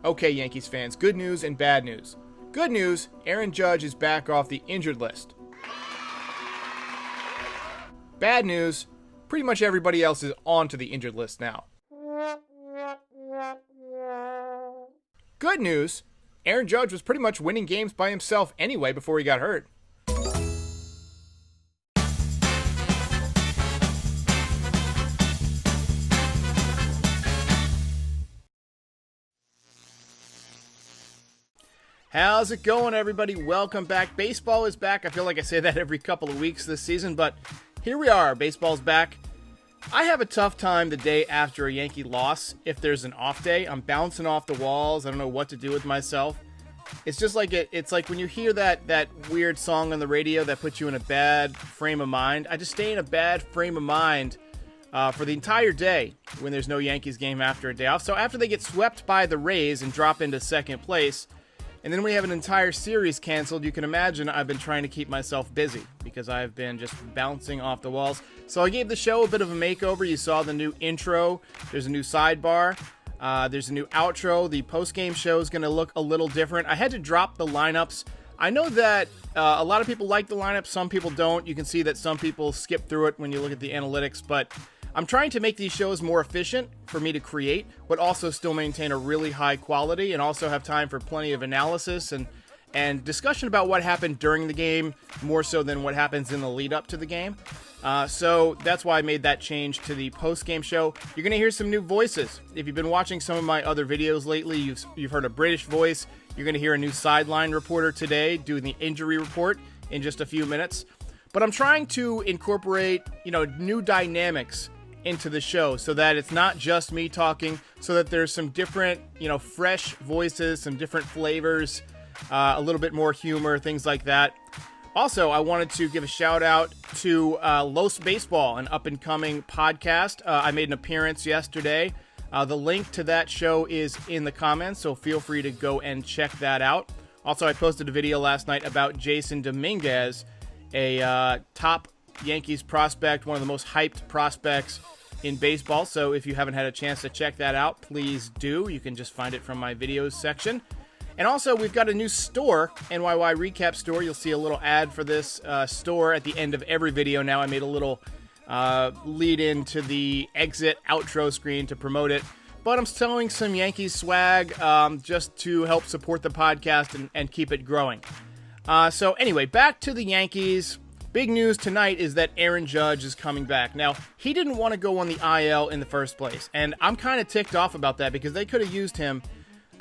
Okay, Yankees fans, good news and bad news. Good news, Aaron Judge is back off the injured list. Bad news, pretty much everybody else is onto the injured list now. Good news, Aaron Judge was pretty much winning games by himself anyway before he got hurt. How's it going, everybody? Welcome back. Baseball is back. I feel like I say that every couple of weeks this season, but here we are. Baseball's back. I have a tough time the day after a Yankee loss if there's an off day. I'm bouncing off the walls. I don't know what to do with myself. It's just like it's like when you hear that weird song on the radio that puts you in a bad frame of mind. I just stay in a bad frame of mind for the entire day when there's no Yankees game after a day off. So after they get swept by the Rays and drop into second place, and then we have an entire series canceled, you can imagine I've been trying to keep myself busy because I've been just bouncing off the walls. So I gave the show a bit of a makeover. You saw the new intro. There's a new sidebar. There's a new outro. The post-game show is going to look a little different. I had to drop the lineups. I know that a lot of people like the lineup. Some people don't. You can see that some people skip through it when you look at the analytics, but I'm trying to make these shows more efficient for me to create, but also still maintain a really high quality and also have time for plenty of analysis and discussion about what happened during the game, more so than what happens in the lead up to the game. So that's why I made that change to the post-game show. You're going to hear some new voices. If you've been watching some of my other videos lately, you've heard a British voice. You're going to hear a new sideline reporter today doing the injury report in just a few minutes. But I'm trying to incorporate, new dynamics into the show so that it's not just me talking, so that there's some different, fresh voices, some different flavors, a little bit more humor, things like that. Also, I wanted to give a shout out to Los Baseball, an up-and-coming podcast. I made an appearance yesterday. The link to that show is in the comments, so feel free to go and check that out. Also, I posted a video last night about Jason Dominguez, a top Yankees prospect, one of the most hyped prospects in baseball. So if you haven't had a chance to check that out, please do. You can just find it from my videos section. And also, we've got a new store, NYY Recaps store. You'll see a little ad for this store at the end of every video now. I made a little lead into the exit outro screen to promote it. But I'm selling some Yankees swag just to help support the podcast and keep it growing. So anyway, back to the Yankees. Big news tonight is that Aaron Judge is coming back. Now, he didn't want to go on the IL in the first place, and I'm kind of ticked off about that because they could have used him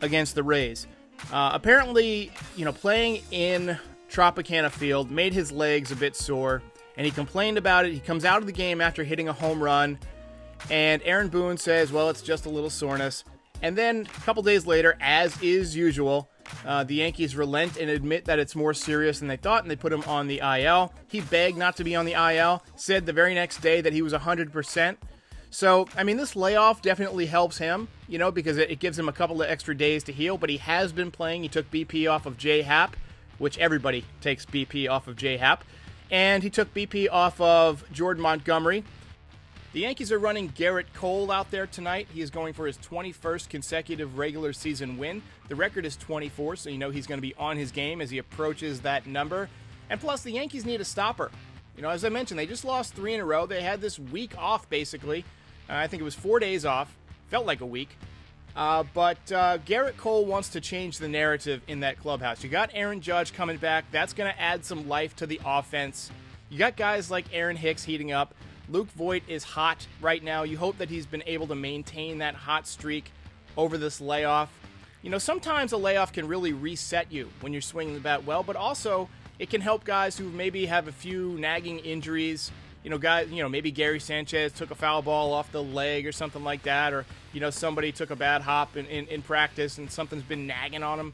against the Rays. Apparently, playing in Tropicana Field made his legs a bit sore, and he complained about it. He comes out of the game after hitting a home run, and Aaron Boone says, well, it's just a little soreness. And then a couple days later, as is usual, the Yankees relent and admit that it's more serious than they thought, and they put him on the IL. He begged not to be on the IL, said the very next day that he was 100%. So, this layoff definitely helps him, because it gives him a couple of extra days to heal, but he has been playing. He took BP off of J-Hap, which everybody takes BP off of J-Hap, and he took BP off of Jordan Montgomery. The Yankees are running Gerrit Cole out there tonight. He is going for his 21st consecutive regular season win. The record is 24, so he's going to be on his game as he approaches that number. And plus, the Yankees need a stopper. As I mentioned, they just lost 3 in a row. They had this week off, basically. I think it was 4 days off. Felt like a week. But Gerrit Cole wants to change the narrative in that clubhouse. You got Aaron Judge coming back. That's going to add some life to the offense. You got guys like Aaron Hicks heating up. Luke Voit is hot right now. You hope that he's been able to maintain that hot streak over this layoff. Sometimes a layoff can really reset you when you're swinging the bat well, but also it can help guys who maybe have a few nagging injuries. Maybe Gary Sanchez took a foul ball off the leg or something like that, or, somebody took a bad hop in practice and something's been nagging on them.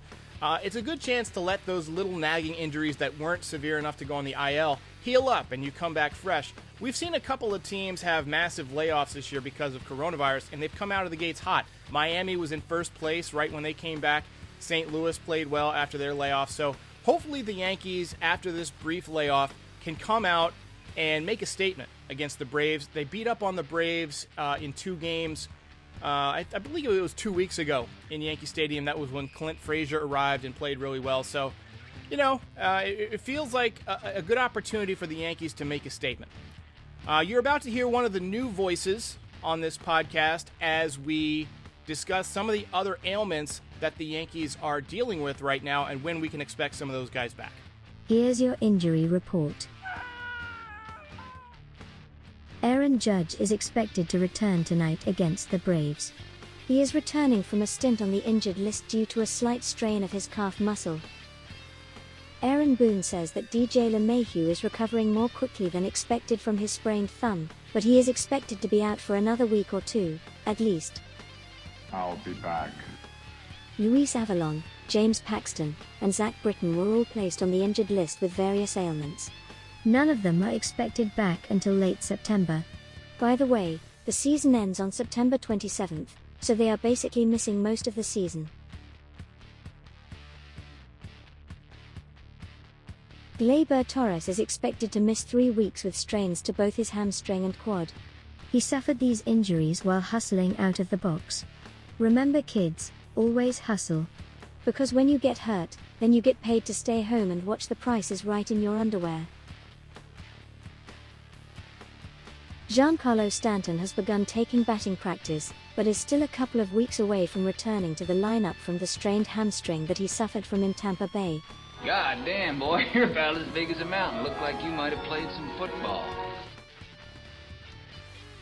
It's a good chance to let those little nagging injuries that weren't severe enough to go on the IL heal up and you come back fresh. We've seen a couple of teams have massive layoffs this year because of coronavirus, and they've come out of the gates hot. Miami was in first place right when they came back. St. Louis played well after their layoff. So hopefully the Yankees, after this brief layoff, can come out and make a statement against the Braves. They beat up on the Braves in 2 games I believe it was 2 weeks ago in Yankee Stadium. That was when Clint Frazier arrived and played really well. So, it feels like a good opportunity for the Yankees to make a statement. You're about to hear one of the new voices on this podcast as we discuss some of the other ailments that the Yankees are dealing with right now and when we can expect some of those guys back. Here's your injury report. Aaron Judge is expected to return tonight against the Braves. He is returning from a stint on the injured list due to a slight strain of his calf muscle. Aaron Boone says that DJ LeMahieu is recovering more quickly than expected from his sprained thumb, but he is expected to be out for another week or two, at least. I'll be back. Luis Avalon, James Paxton, and Zach Britton were all placed on the injured list with various ailments. None of them are expected back until late September. By the way, the season ends on September 27th, so they are basically missing most of the season. Gleyber Torres is expected to miss 3 weeks with strains to both his hamstring and quad. He suffered these injuries while hustling out of the box. Remember kids, always hustle. Because when you get hurt, then you get paid to stay home and watch The Price is Right in your underwear. Giancarlo Stanton has begun taking batting practice, but is still a couple of weeks away from returning to the lineup from the strained hamstring that he suffered from in Tampa Bay. God damn, boy, you're about as big as a mountain. Look like you might have played some football.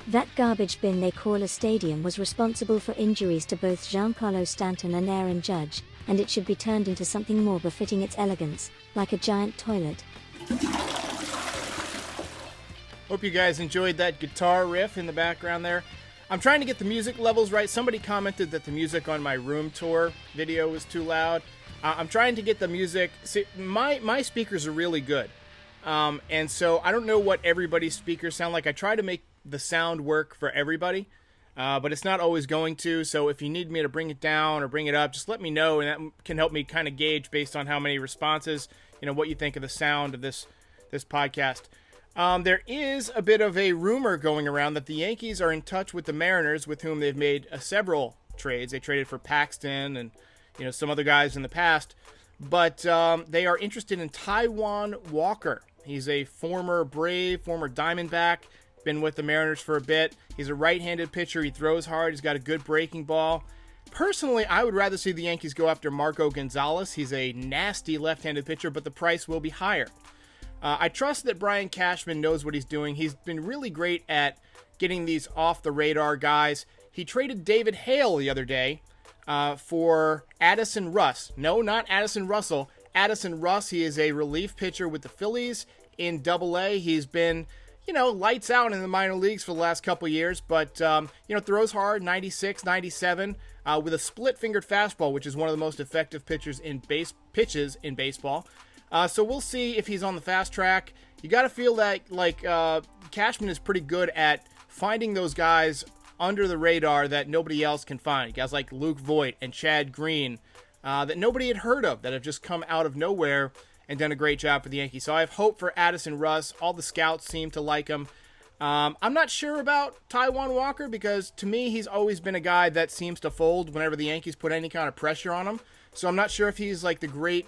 That garbage bin they call a stadium was responsible for injuries to both Giancarlo Stanton and Aaron Judge, and it should be turned into something more befitting its elegance, like a giant toilet. Hope you guys enjoyed that guitar riff in the background there. I'm trying to get the music levels right. Somebody commented that the music on my room tour video was too loud. I'm trying to get the music. See, my speakers are really good. And so I don't know what everybody's speakers sound like. I try to make the sound work for everybody, but it's not always going to. So if you need me to bring it down or bring it up, just let me know, and that can help me kind of gauge based on how many responses, what you think of the sound of this podcast. There is a bit of a rumor going around that the Yankees are in touch with the Mariners, with whom they've made several trades. They traded for Paxton and some other guys in the past, but they are interested in Taijuan Walker. He's a former Brave, former Diamondback, been with the Mariners for a bit. He's a right-handed pitcher. He throws hard. He's got a good breaking ball. Personally, I would rather see the Yankees go after Marco Gonzalez. He's a nasty left-handed pitcher, but the price will be higher. I trust that Brian Cashman knows what he's doing. He's been really great at getting these off-the-radar guys. He traded David Hale the other day for Addison Russ. No, not Addison Russell. Addison Russ. He is a relief pitcher with the Phillies in Double-A. He's been, lights out in the minor leagues for the last couple years, but, throws hard, 96, 97, with a split-fingered fastball, which is one of the most effective pitches in baseball. So we'll see if he's on the fast track. You got to feel that, Cashman is pretty good at finding those guys under the radar that nobody else can find. Guys like Luke Voit and Chad Green that nobody had heard of, that have just come out of nowhere and done a great job for the Yankees. So I have hope for Addison Russ. All the scouts seem to like him. I'm not sure about Taijuan Walker because, to me, he's always been a guy that seems to fold whenever the Yankees put any kind of pressure on him. So I'm not sure if he's like the great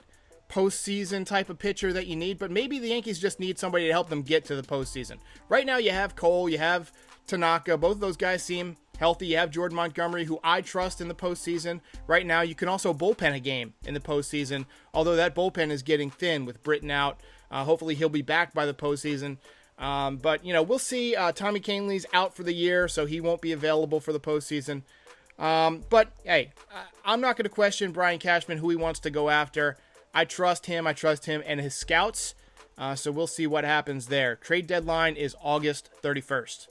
postseason type of pitcher that you need, but maybe the Yankees just need somebody to help them get to the postseason. Right now you have Cole, you have Tanaka. Both of those guys seem healthy. You have Jordan Montgomery, who I trust in the postseason. Right now, you can also bullpen a game in the postseason, although that bullpen is getting thin with Britton out. Hopefully, he'll be back by the postseason. But, we'll see. Tommy Kahnle's out for the year, so he won't be available for the postseason. But, hey, I'm not going to question Brian Cashman, who he wants to go after. I trust him and his scouts. So we'll see what happens there. Trade deadline is August 31st.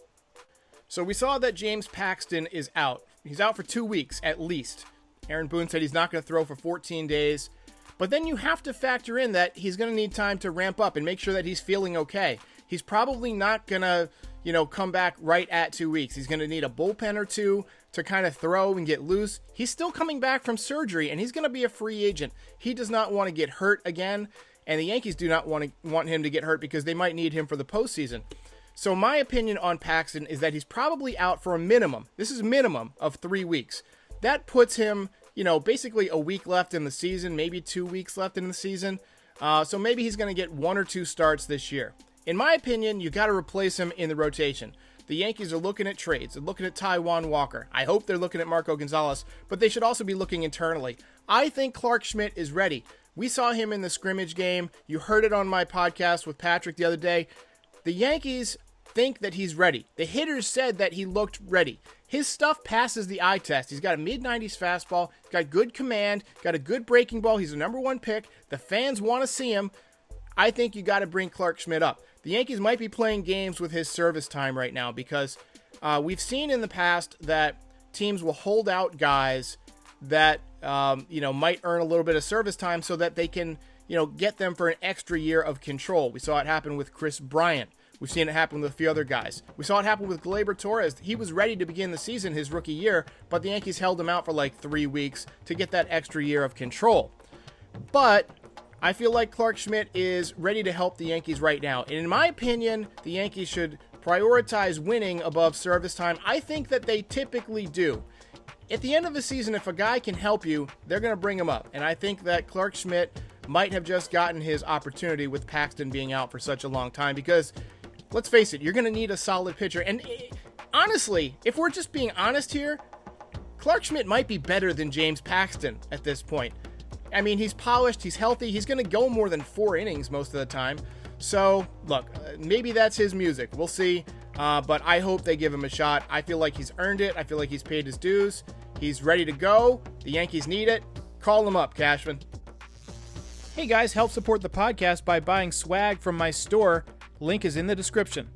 So we saw that James Paxton is out. He's out for 2 weeks at least. Aaron Boone said he's not going to throw for 14 days. But then you have to factor in that he's going to need time to ramp up and make sure that he's feeling okay. He's probably not going to, come back right at 2 weeks. He's going to need a bullpen or two to kind of throw and get loose. He's still coming back from surgery, and he's going to be a free agent. He does not want to get hurt again, and the Yankees do not want him to get hurt because they might need him for the postseason. So my opinion on Paxton is that he's probably out for a minimum. This is minimum of 3 weeks. That puts him, basically a week left in the season, maybe 2 weeks left in the season. So maybe he's going to get 1 or 2 starts this year. In my opinion, you got to replace him in the rotation. The Yankees are looking at trades. They're looking at Taijuan Walker. I hope they're looking at Marco Gonzalez, but they should also be looking internally. I think Clarke Schmidt is ready. We saw him in the scrimmage game. You heard it on my podcast with Patrick the other day. The Yankees think that he's ready. The hitters said that he looked ready. His stuff passes the eye test. He's got a mid-90s fastball. He's got good command. Got a good breaking ball. He's a number 1 pick. The fans want to see him. I think you got to bring Clarke Schmidt up. The Yankees might be playing games with his service time right now because we've seen in the past that teams will hold out guys that might earn a little bit of service time so that they can get them for an extra year of control. We saw it happen with Chris Bryant. We've seen it happen with a few other guys. We saw it happen with Gleyber Torres. He was ready to begin the season his rookie year, but the Yankees held him out for like 3 weeks to get that extra year of control. But I feel like Clarke Schmidt is ready to help the Yankees right now. And in my opinion, the Yankees should prioritize winning above service time. I think that they typically do. At the end of the season, if a guy can help you, they're going to bring him up. And I think that Clarke Schmidt might have just gotten his opportunity with Paxton being out for such a long time because, let's face it, you're going to need a solid pitcher. And honestly, if we're just being honest here, Clarke Schmidt might be better than James Paxton at this point. I mean, he's polished, he's healthy, he's going to go more than 4 innings most of the time. So, look, maybe that's his music. We'll see. But I hope they give him a shot. I feel like he's earned it. I feel like he's paid his dues. He's ready to go. The Yankees need it. Call him up, Cashman. Hey guys, help support the podcast by buying swag from my store. Link is in the description.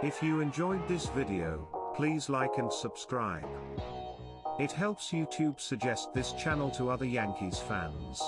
If you enjoyed this video, please like and subscribe. It helps YouTube suggest this channel to other Yankees fans.